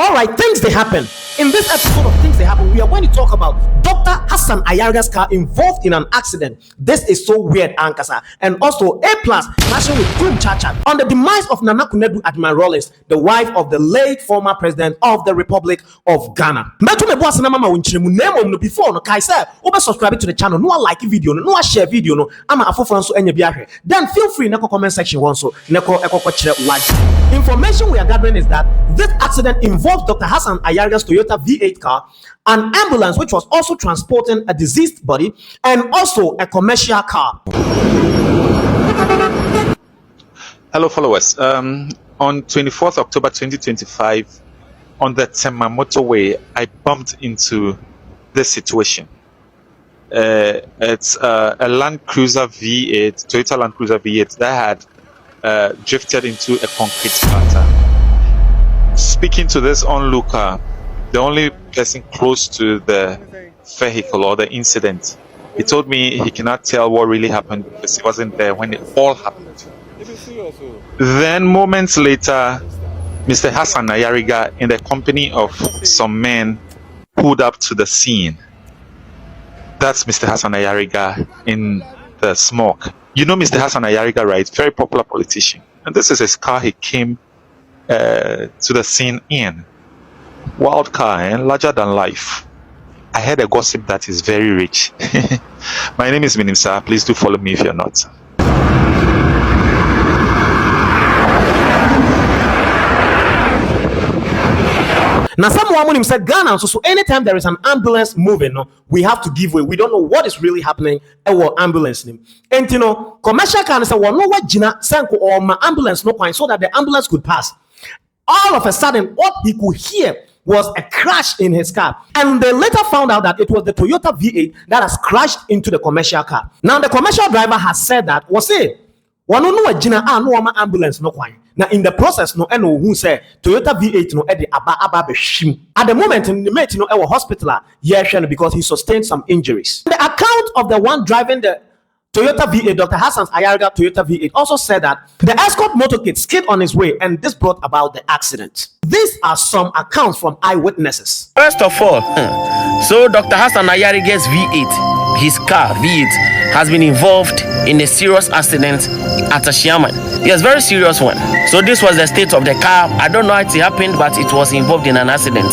All right, things they happen. In this episode of Things They Happen, we are going to talk about Dr. Hassan Ayariga's car involved in an accident. This is so weird, Ankasa. And also A-Plus clashing with Kumchacha on the demise of Nana Konadu Agyeman-Rawlings, the wife of the late former president of the Republic of Ghana. Before subscribe to the channel, no like video, no share video, no. Then feel free in the comment section also. Information we are gathering is that this accident involves Dr. Hassan Ayariga's Toyota V8 car, an ambulance which was also transporting a deceased body, and also a commercial car. Hello followers, on 24th October 2025 on the Tema motorway, I bumped into this situation. It's a Land Cruiser V8, Toyota Land Cruiser V8 that had drifted into a concrete splatter. Speaking to this onlooker, the only person close to the vehicle or the incident, he told me he cannot tell what really happened because he wasn't there when it all happened. Then moments later, Mr. Hassan Ayariga, in the company of some men, pulled up to the scene. That's Mr. Hassan Ayariga in the smoke. You know Mr. Hassan Ayariga, right? Very popular politician. And this is his car he came to the scene in. Wild car and larger than life. I heard a gossip that is very rich. My name is Minimsa. Please do follow me if you're not. Now, someone said Ghana, so anytime there is an ambulance moving, no, we have to give way. We don't know what is really happening at our ambulance. And you know, commercial car say, well, no, what Gina Sanko or my ambulance no point so that the ambulance could pass. All of a sudden, what he could hear was a crash in his car, and they later found out that it was the Toyota V8 that has crashed into the commercial car. Now, the commercial driver has said that was it. One no Gina no ambulance no point. Now in the process, no eno who say Toyota V8 no edi aba beshim. At the moment, the mate no ewa hospital because he sustained some injuries. The account of the one driving the Toyota V8, Dr. Hassan Ayariga Toyota V8, also said that the escort motorcade skid on his way, and this brought about the accident. These are some accounts from eyewitnesses. First of all, so Dr. Hassan Ayariga's V8, his car V8, has been involved in a serious accident at Ashiaman. Yes, very serious one. So this was the state of the car. I don't know how it happened, but it was involved in an accident.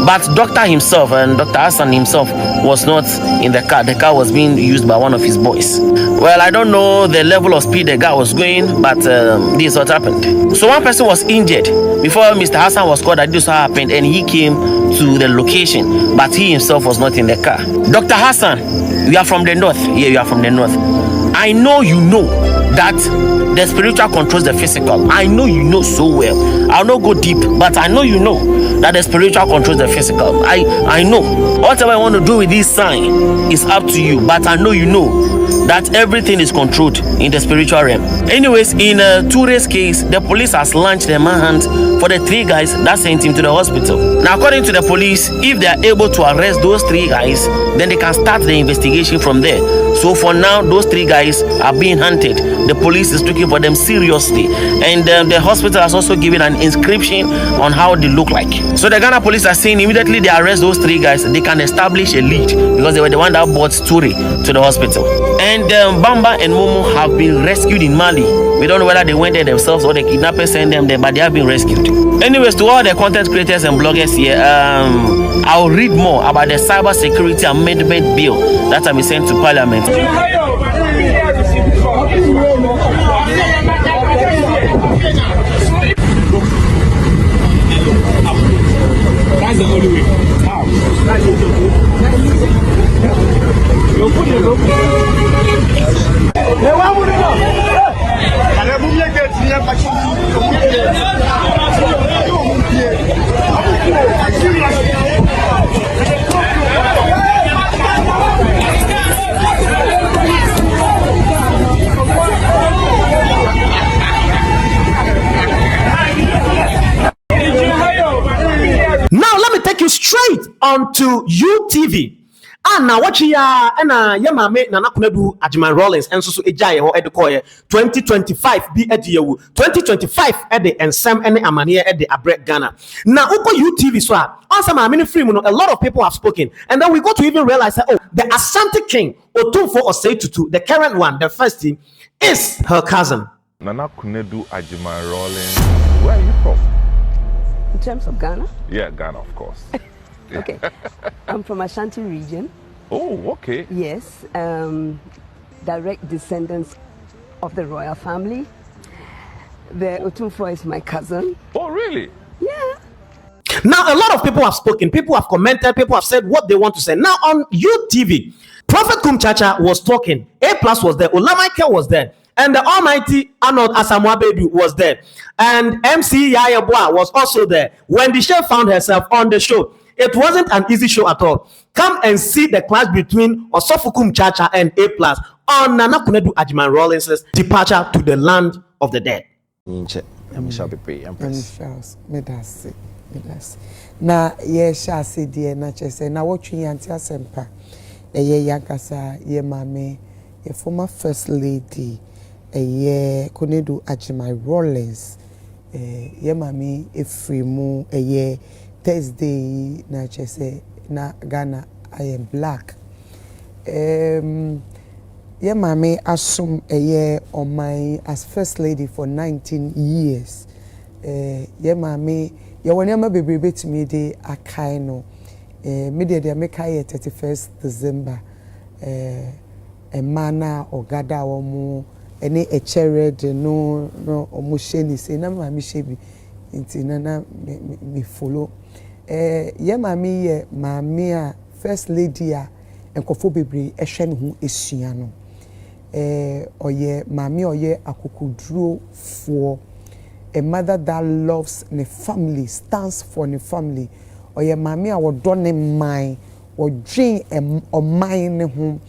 But Dr. himself and Dr. Hassan himself was not in the car. The car was being used by one of his boys. Well, I don't know the level of speed the guy was going, but this is what happened. So one person was injured before Mr. Hassan was called that this happened, and he came to the location, but he himself was not in the car. Dr. Hassan, you are from the north. Yeah, you are from the north. I know you know that the spiritual controls the physical. I know you know so well. I'll not go deep, but I know you know that the spiritual controls the physical. I know. Whatever I want to do with this sign is up to you, but I know you know that everything is controlled in the spiritual realm. Anyways, in Toure's case, the police has launched a manhunt for the 3 guys that sent him to the hospital. Now, according to the police, if they are able to arrest those 3 guys, then they can start the investigation from there. So for now, those 3 guys are being hunted. The police is looking for them seriously, and the hospital has also given an inscription on how they look like. So the Ghana police are saying immediately they arrest those 3 guys, they can establish a lead because they were the one that brought Ture to the hospital. And Bamba and Momo have been rescued in Mali. We don't know whether they went there themselves or the kidnappers sent them there, but they have been rescued. Anyways, to all the content creators and bloggers here, I'll read more about the cyber security amendment bill that has been sent to Parliament. That's the only way. Now let me take you straight onto UTV. na wachi ya na ye maame Nana Konadu Agyeman-Rawlings enso so ejaye ho edekoye 2025 bi ediyewu 2025 ede ensem ene amane ede abre Ghana na uko UTV so a answer maame ne free mu no a lot of people have spoken and then we got to even realize that the Ashanti king Otumfo Osei-Tutu, the current one, the first team, is her cousin Nana Konadu Agyeman-Rawlings. Where are you from? In terms of Ghana? Yeah, Ghana, of course. Okay. I'm from Ashanti region. Oh, okay. Yes. Direct descendants of the royal family. The Otumfo is my cousin. Oh, really? Yeah. Now, a lot of people have spoken, people have commented, people have said what they want to say. Now, on UTV, Prophet Kumchacha was talking, A-Plus was there, Olamaike was there, and the almighty Arnold Asamoah Baby was there, and MC Yaya Boa was also there. When the show found herself on the show, it wasn't an easy show at all. Come and see the clash between Osofo Kumchacha and A-Plus on Nana Konadu Agyeman-Rawlings' departure to the land of the dead. Na ye sha se die na chese na wotwe yanti asempa eye yankasa ye mame ye former first lady eye Konadu Agyeman-Rawlings ye mame efrimu eye Thursday na chese na Ghana I am black ye mame asum eye omai as first lady for 19 years ye mame ye wonyama bebrebe timi de akai no media de mekai 31st December emana ogada womu ene echere de no omu sheni se na mama shebi nti na me follow ye mame ye mame a first lady a enkofo bebre ehwe ne ho esua no oye mame oye akokuduro fo a mother that loves the family, stands for the family. Or your mammy, I would don in mine, or dream or mine home.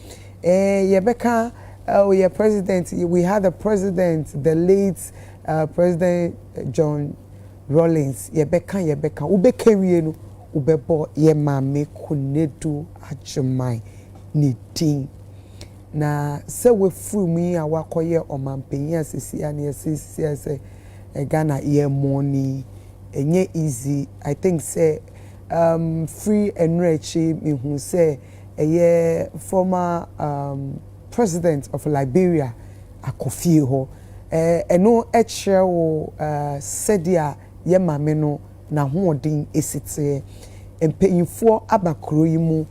Yebeka, your president, we had a president, the late President John Rawlings. Yebeka, Ubekerienu, Ubebo, ye mame Konadu Agyeman-Rawlings. Na se we free me, I walk here on my penny, say, Ghana year money enye easy I think say free and rich me who say a former president of Liberia Akofie ho eno eche wo sedia ye mame no na hoodin esite empanyfo abakro yi mu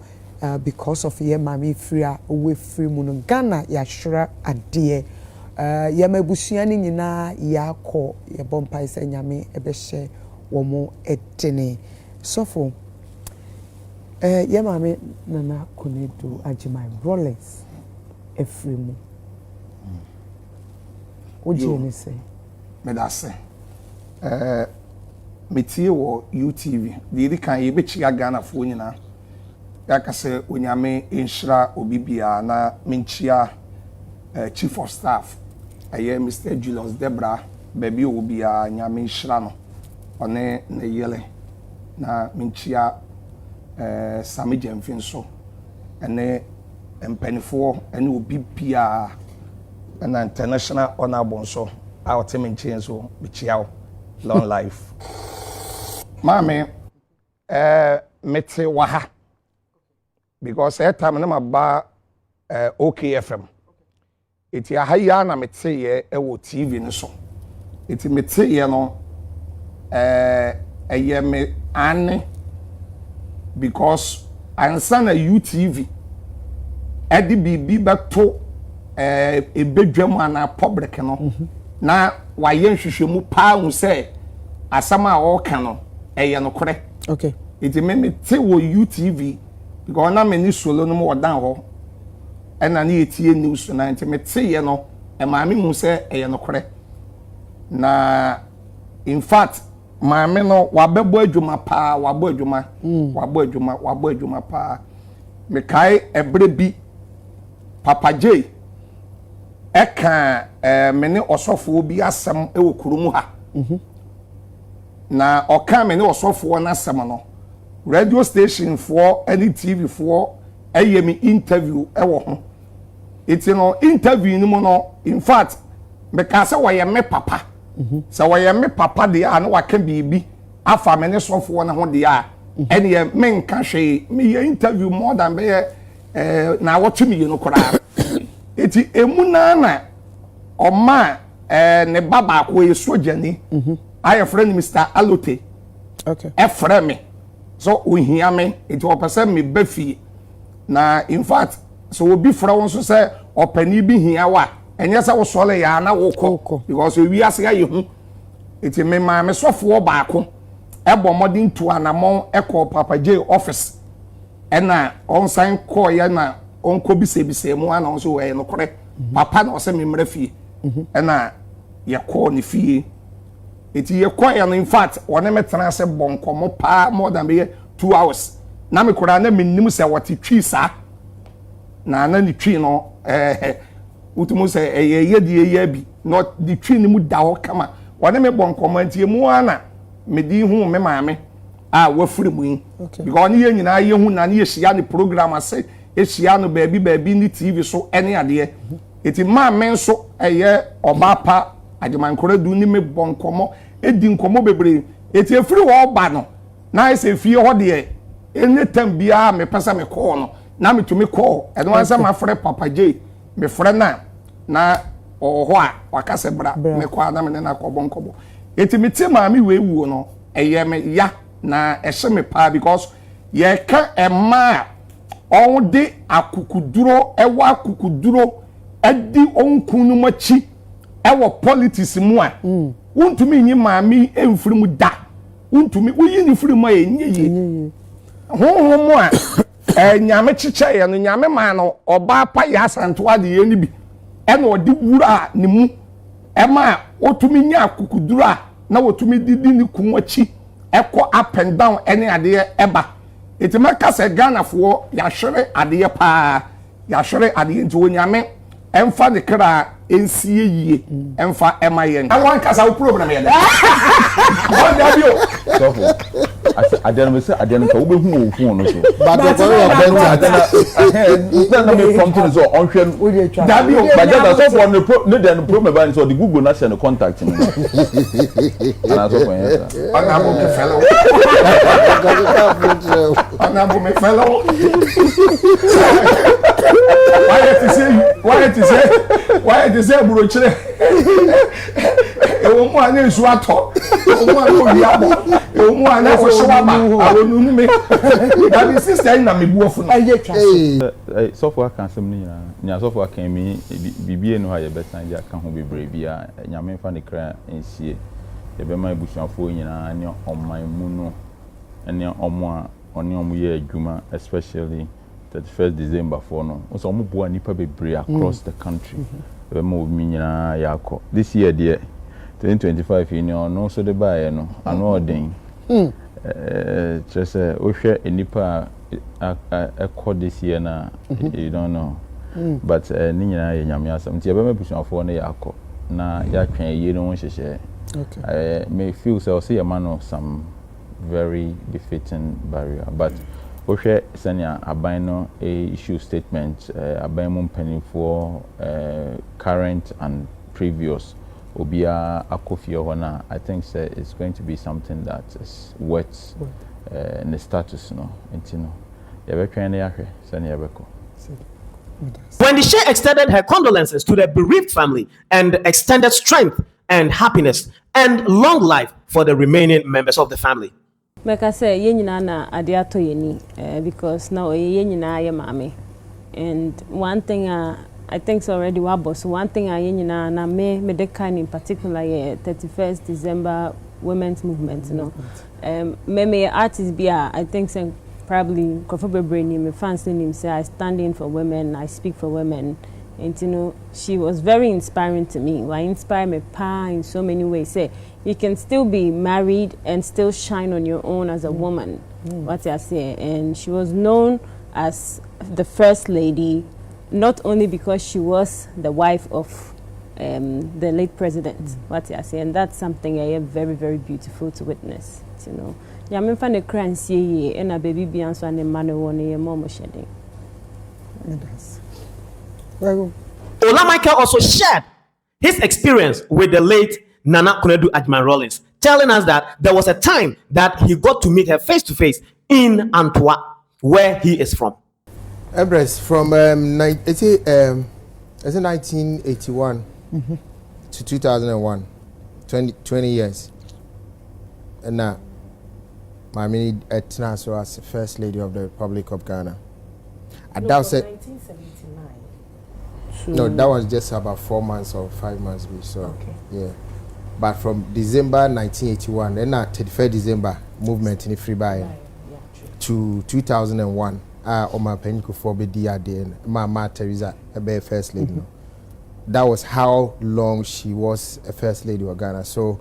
because of ye mame free a we free mu no Ghana ya hwera ade Yamabusia ni nyina yakọ yebompa isa nyame ebehye womo etene sofo yamame Nana Konadu Agyeman-Rawlings efrimu oje ni se medase metie wo UTV diri kan ye bechiga Ghana fo nyina yakase onyame enhira obibia na menchia chief of staff aye Mr. Julius Debra baby obia nyame nhira no one na yele na menchia Sami Jemfin so ene empanifo ene obibia na international honorable so our team in change so bichiao long life mame mete waha because that time na ba OKFM iti ahaya na mete ye ewo TV ni so iti mete ye no eye me ane because ansa na UTV edi bibi beto ebedwam ana public no na waye nhwehwemu pa hu se asama a o ka no eye no kore okay iti me te wo UTV because na me ni solo no mo dan ho ena na etie news na enti me te ye no e maame hu se eye no kore na in fact maame no wabebo adwuma pa wabo adwuma pa me kai ebre bi Papa J eka me ne osofo bi asem e wokurum ha na oka me ne osofo na asem no radio station for any TV for me interview ewo ho iti no interview ni mo no in fact me ka say woyɛ me papa say woyɛ me papa de a no waka bibi afa me ne sofo na ho de a ene ye me nka hwe me ye interview more than be na wotu me no kora iti emu na oma ne baba ko ye sojani I friend Mr. Alote okay friend me so ohia me iti opese me bafi na in fact so obi fra won so say opani bi hia wa enye say wo sole ya na wo kɔ because we ase ya ye hu iti me ma me sofo baako ebo modern to anamon ekɔ Papa J office ena on sign call ya na on ko bi se mu ana so we no kore papa na o se me mra fie ena ye call ni fie iti ye call ya no in fact one me tena se bonkomo pa more than be 2 hours na me kora na me nim se wote twi sa na ni twi no utumu se ye die bi not the twi ni mu da ho kama one me bonkomo antie mu ana me di hu me maame a wafuri mu yi because ni ye nyina ye hu na ni ye hia ni program ase e hia no baabi ni TV so ene ade eti maame nso oba pa Agyeman-Rawlings ni me bonkomo edi nkomo bebre eti efiri wo ba no na ese fie ho de anytime bia me pesa me call no na me to me call eno ansa ma frɛ Papa J me frɛ na oho a wakase bra me kwa na me na kɔbɔnkɔbɔ eti me te ma me wewu no me ya na ehye me pa because ye ka ema on de akukuduro ewa akukuduro edi onkunu machi ewo politics mu a untumi nyi maami emfiri mu da untumi uyi ni firi mu enye ho mu a nyame chiche ye no nyame ma no oba pa ya santo ade ye ni bi ena odi wura ni mu ema otumi nya akukuduro a na wotumi didi ni kunwachi ekọ up and down ene ade eba etimaka se Ghana fo ya hwere ade pa ya hwere ade nti onyame emfa ne kra ensie yie emfa emayen awon kasa problem ye da o da bio so adenu se adenu ka wo be hu ofun no so but na me from to so onhwe da bio but that so for no den problem ba so the Google na send contact me ana so for here ana bo ke fellow ana bo me fellow why to say bro chire e wo mu anya nsu ato wo mu anya obi abo e wo mu anya fo showa ba awonu nu me that is sister na me buofu no so for kan sem ni nya so for kan mi bibie no ha ye betan ja kan ho bebre bia nyame fa ne kra ensie ye be ma ebusuafo nyina ne oman mu no ene omo a oni omo ye adwuma especially 31st December for no so omo boa nipa bebre across the country we mo minyina yakọ this year there 2025 in no so the buy no ano odin just ohwe enipa ekọ this year na you don't know but ni nyina ye nyame asam ti e be mabusuafo no yakọ na ya twen ye no hyehyɛ okay may feel so see a man of some very defeating barrier but ohwe senia aban no issue statement aban mo mpanifo current and previous obia akofie hona I think say it's going to be something that is worth in the status no intino yebetwen na yahwe senia yebeko. When the Sheh extended her condolences to the bereaved family and extended strength and happiness and long life for the remaining members of the family. Meka say ye nyina na ade ato yeni because now ye nyina ye mame, and one thing I think so already wabo, so one thing ye nyina na me de kind in particular ye 31st December women's movement no me artist bia I think say probably Kofobe Brainy me fans him say I stand in for women, I speak for women, and you know she was very inspiring to me. Why inspire me pa in so many ways. Say you can still be married and still shine on your own as a woman. What I say, and she was known as the first lady, not only because she was the wife of the late president. What I say, and that's something I am very, very beautiful to witness. You know, yeah, I'm in the crane see and a baby beyond so and the man won a mom shedding. Well, Ola Michael also shared his experience with the late Nana Konadu Agyeman-Rawlings, telling us that there was a time that he got to meet her face to face in Antwerp, where he is from. Empress, from 1981 to 2001, 20 years. And now, my mini as First Lady of the Republic of Ghana. And that was 1979. No, that was just about 4 months or 5 months. So, okay. Yeah. But from December 1981, then 31st December movement in the free buy to 2001. Oma Peniko for BDA Mama Teresa a First Lady. That was how long she was a First Lady of Ghana. So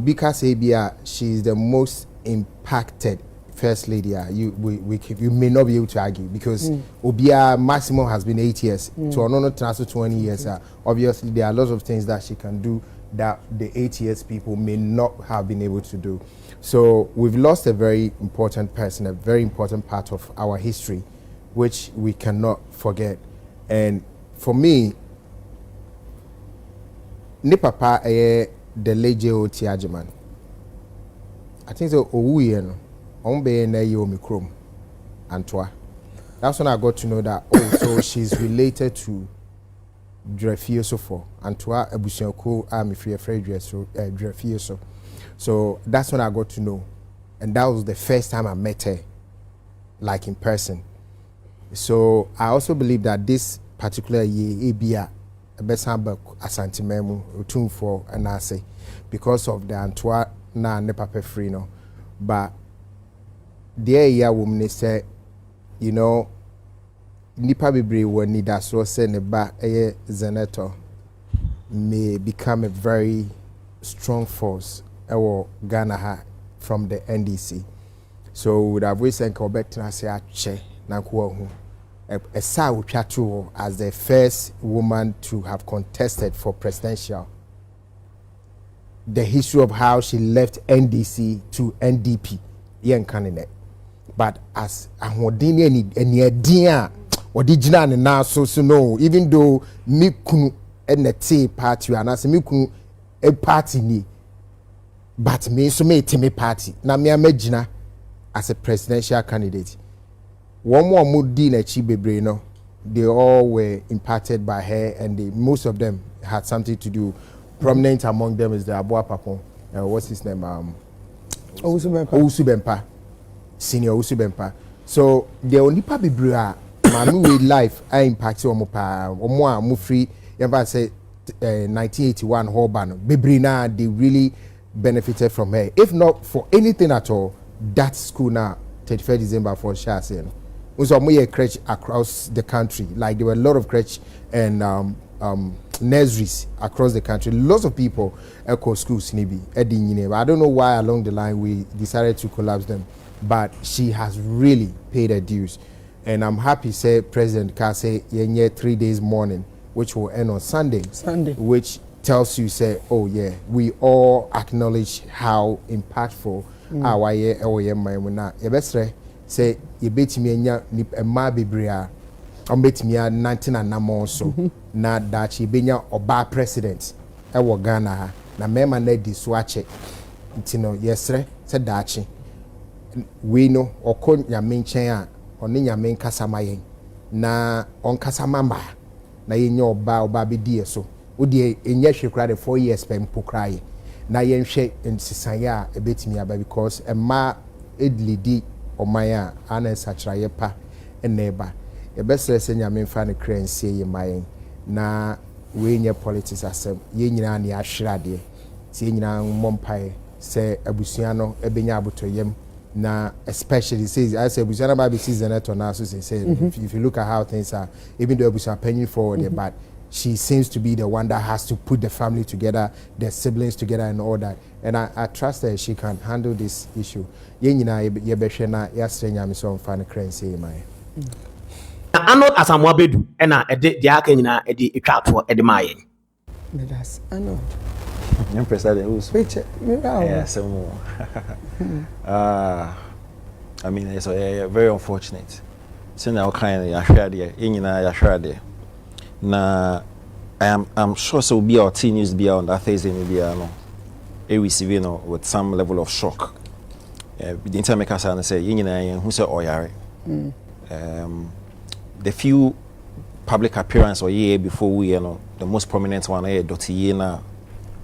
because ABA, she's the most impacted First Lady. You may not be able to argue because Obia maximum has been 8 years. To another transfer 20 years. Obviously, there are lots of things that she can do that the 8 years people may not have been able to do. So we've lost a very important person, a very important part of our history, which we cannot forget. And for me, ni papa the late J.O.T. Agyeman. I think so. Owuye no, ombe na yomi krom, Antwa. That's when I got to know that. Oh, so she's related to Drefieso for Antwa Ebusianko Army Free Drefieso. So that's when I got to know, and that was the first time I met her, like in person. So I also believe that this particular year, ABA, Besamba Asante Memu, Utumfo, and I say, because of the Antwa na ne pape free no, but the year woman say, you know, nipa bebre when need that so say ne ba Zeneto may become a very strong force. Ghana from the NDC. So would have recently come back to say Ache Nankuahu. A Sao Piatu as the first woman to have contested for presidential. The history of how she left NDC to NDP. Yen candidate. But as a Hodini any idea original and now so no, even though Miku and the Tea Party and as Miku a party ni. But me so me teme party na me amagina as a presidential candidate. One more mudi na chi bebre no, they all were impacted by her, and most of them had something to do. Prominent among them is the Abua Papon. What's his name? Owusu-Bempah. Senior Owusu-Bempah. So the only pa bebre manu we life I impacted omo pa omo a mo free ever say 1981 Horban bebre na they really benefited from her. If not for anything at all, that school now 31st December for Shasen. Was a crèche across the country. Like there were a lot of crèche and nurseries across the country. Lots of people echo schools nibi. I don't know why along the line we decided to collapse them, but she has really paid her dues. And I'm happy say President Kase yenye 3 days mourning, which will end on Sunday. Which tells you say, oh yeah, we all acknowledge how impactful our year na yebesre say yebetimi enya ma bebrea ombetimi a 19 anamo so na dachi benya oba president e wo Ghana ha na mema na di so ache ntino yesre se dachi we no okọ nyame nchen a oni nyame nkasama yen na onkasama mba na yenya oba be die so odi enye hwekura de 4 years pem pokraye na yenhwe nsisanya ebetimi aba because ema edlidi omaya ana sachraye pa eneba ebesere se nyame mfa ne krensie yemayen na we nye politics asem ye nyina na ahwerade ti ye nyina mompai se abusua no ebenya abotoyem na especially says I say abusua na ba be season eto na so say if you look at how things are, even though abusua penny forward but she seems to be the one that has to put the family together, the siblings together and all that. And I trust that she can handle this issue. Yenyina yebehwe na yasre nyame so mfa ne krense mai. Arnold Asamoah-Bedu ena ede dia aka nyina ede etwato ede mayen. That's Arnold. I'm president who's picture. Yeah, some I mean it's very unfortunate. Send our kind of Yashade, Yashade. Na I'm sure so be our teen news be on that Thursday maybe receiving with some level of shock. The internet Hassan say who say Oyare. The few public appearance or year before we the most prominent one Dottie na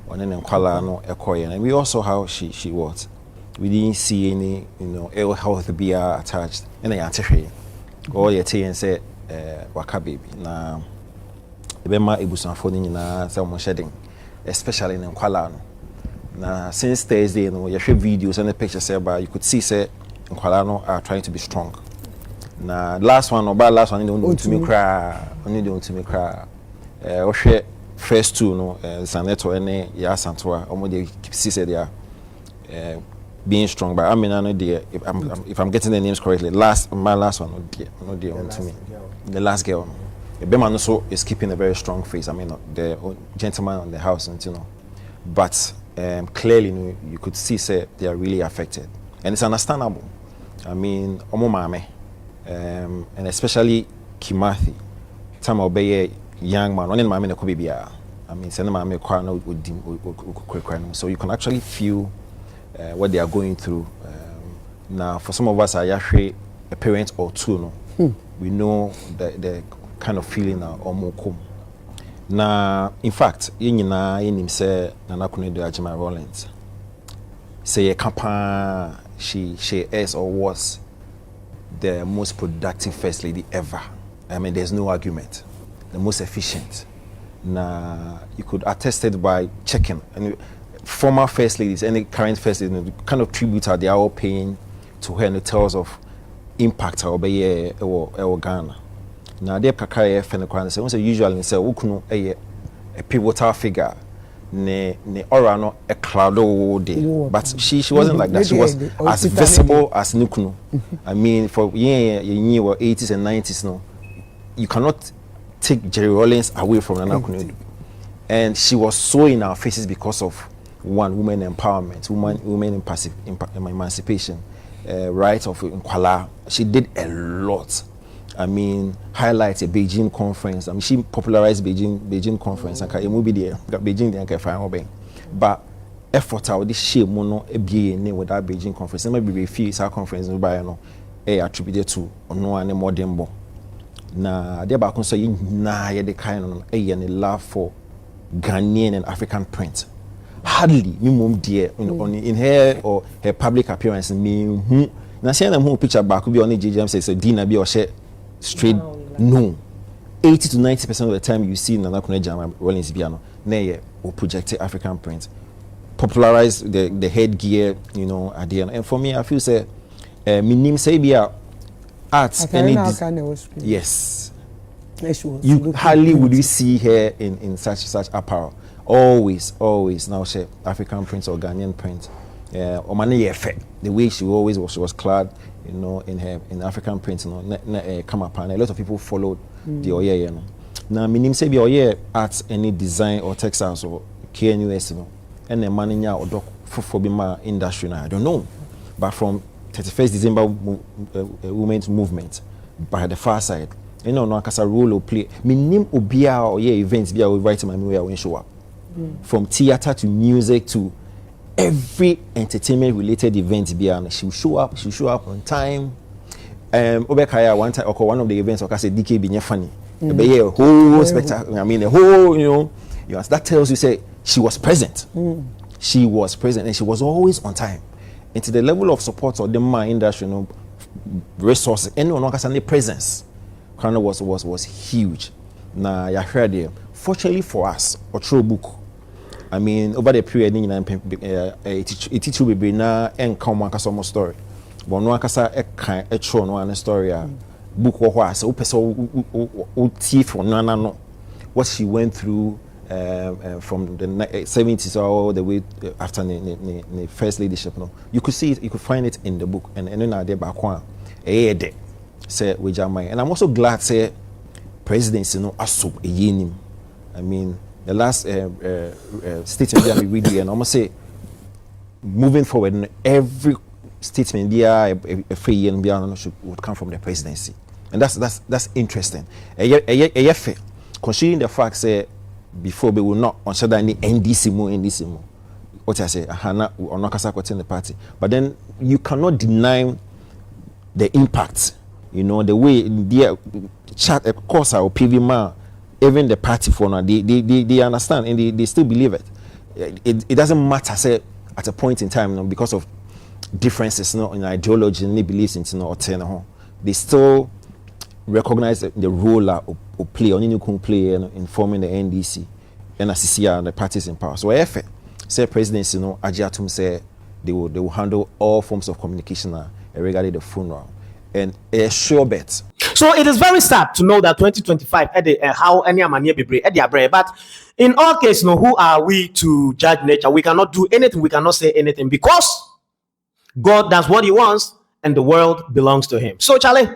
on an Nkwala no Ekoyen, and we also how she was. We didn't see any ill health be attached and I answer all your tea and say waka baby na Bema Ibusanfo nyina say omo shedding, especially in Nkwala no. Na since Thursday you share videos and the pictures say about you could see say Nkwala no are trying to be strong. Na last one to me cry, share first two no Zaneto and Yasantoa omo dey see say they are being strong, but I mean I know if I'm getting the names correctly, my last one no dey on to me. The last girl. Bema also is keeping a very strong face. I mean, the gentleman on the house, but clearly you could see say they are really affected, and it's understandable. I mean, Omo Mame, and especially Kimathi, time obey young man. Only Mame no could be I mean, send Mame so you can actually feel what they are going through. Now, for some of us, I actually a parent or two, we know the kind of feeling omokum. Na in fact, yenim say Nana Konadu Agyeman-Rawlings. Say a kapa she is or was the most productive first lady ever. I mean, there's no argument. The most efficient. Na you could attest it by checking. And former first ladies, any current first ladies, kind of tribute they are all paying to her and it tells of impact or Ghana. Now they kakaya fenekwan say once usually say ukunu a pivotal figure ne aura no a cloud but she wasn't like that. She was as visible as Nukunu. I mean for you were 80s and 90s no, you cannot take Jerry Rawlings away from Nana Konadu. And she was so in our faces because of one, women empowerment, women emancipation, rights of Nkwala. She did a lot. I mean, highlights a Beijing conference. I mean, she popularized Beijing conference. And it will be there. Beijing they can find but effort out this she mono a BA with that Beijing conference. Maybe a few conference by attributed to no any more dembo. Na they back say na the kind of a love for Ghanaian and African print. Hardly minimum dear in her or her public appearance me. Now see them who picture back could be only JJM says a dinner be or share straight no. 80 to 90% of the time you see Nana Konadu Agyeman-Rawlings piano, nay or projected African print. Popularize the headgear, at the end. And for me I feel say me name say be arts yes. You hardly would you see her in such apparel. Always now she African print or Ghanaian print. Or money effect. The way she was clad, in African print, come up and a lot of people followed the Oye, Now minim say be Oye arts any design or textiles or KNUS, and the money or doc for my industry now. I don't know. But from 31st December women's movement by the far side, no kasa role or play. Minim obia or events be will write my way when show up. From theater to music to every entertainment related event she will show up on time. Obekaya one time one of the events I said DK be funny. Be a whole spectacle. I mean a whole that tells you say she was present. She was present and she was always on time. And to the level of support of the man industry, resources, anyone can presence kind of was huge. Now you heard there. Fortunately for us, a true book. I mean, over the period, it teach you be na and come one kasa story. But no kasa a true no an story. Book what so for no what she went through from the 70s all the way after the first leadership. No, you could see it, you could find it in the book, and then I did back one. Say with Jamai, and I'm also glad say presidency asub a yenim. I mean. The last statement we read here, and I'm gonna say, moving forward, every statement a free year would come from the presidency. and that's interesting. Considering the fact say before we will not on any NDC mo. What I say, Hana or Nakasa in the party, but then you cannot deny the impact. You know the way the chat, of course, our PV man, even the party for now, they understand and they still believe it. It doesn't matter, say at a point in time, you know, because of differences, you know, in ideology and beliefs, you know, they still recognize the role of play, only you can play in forming the NDC and ACCR and the parties in power. So if say presidency, you know, Ajatum say they will handle all forms of communication regarding the funeral, and a sure bet. So it is very sad to know that 2025 how any amanye be but in all cases, you know, who are we to judge nature? We cannot do anything, we cannot say anything, because God does what he wants and the world belongs to him. So Charlie,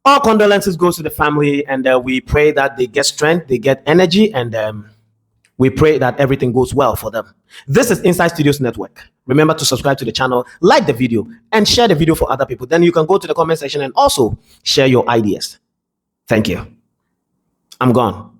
all condolences goes to the family, and we pray that they get strength, they get energy, and we pray that everything goes well for them. This is Inside Studios Network. Remember to subscribe to the channel, like the video, and share the video for other people. Then you can go to the comment section and also share your ideas. Thank you. I'm gone.